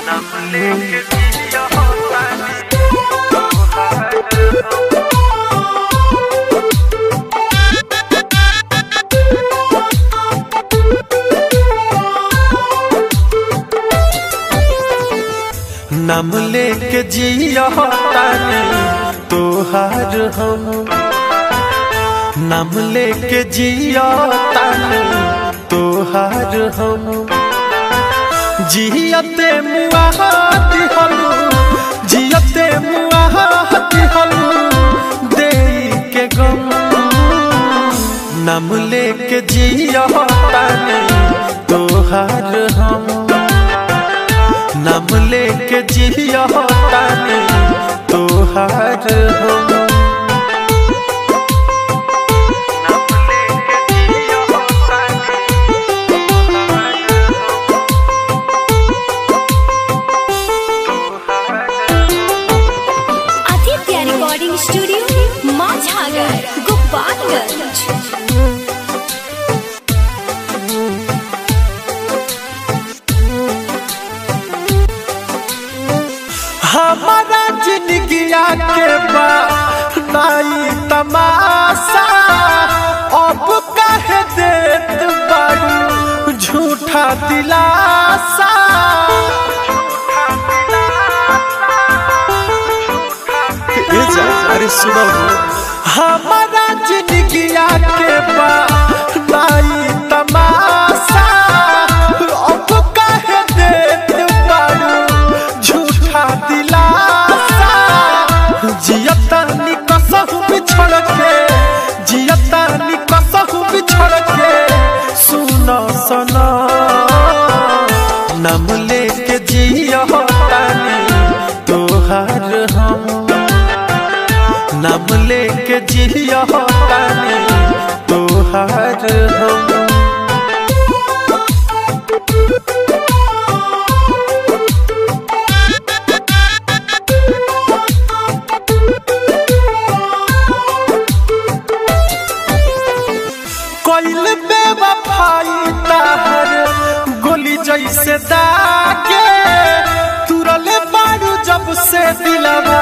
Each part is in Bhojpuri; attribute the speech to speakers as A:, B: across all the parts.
A: नाम लेके जिया होता है नाम लेके जिया होता है तोहार हम नाम लेके जिया होता है तोहार हम जियते मुआहती हलू जियते मुआहती हलू दे के गम नाम लेके जिया होता है तोहार हम नाम लेके जिया होता है तोहार हम
B: स्टूडियो माझागर गोपालगंज।
A: हमारा जिंदगिया के नाई तमाशा अब कहे देत बारू झूठा दिलासा अरे सुनो हमारा जिंदगिया के नाई तमाशा अब कहे देत बारू झूठा दिलासा जियता निकसहु बिछड़ के जियता निकसहु बिछड़ के सुनो सना नाम लेके जिया होता है तोहार हम नाम लेके जिया होता है तोहार हम कोइल बेवफाई ताहर गोली जैसे दागे तुरले बारू जब से दिलवा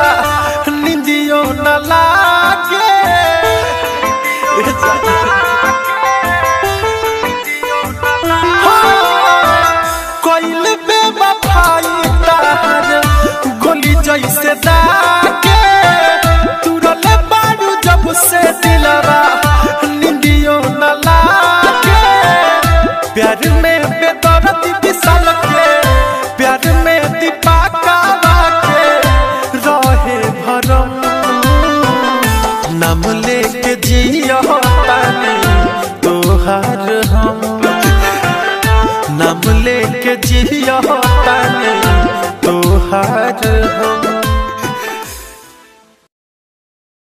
A: निंदियों न लागे कोइल बेवफाई ताहर गोली जैसे दागे तुरले बारू जब से दिलवा निंदियों न लागे प्यार में बेदर्दी विशाल के प्यार में दीपाका के रहे भरम नाम लेके जिया होता है तोहार हम नाम लेके जिया होता है तोहार हम।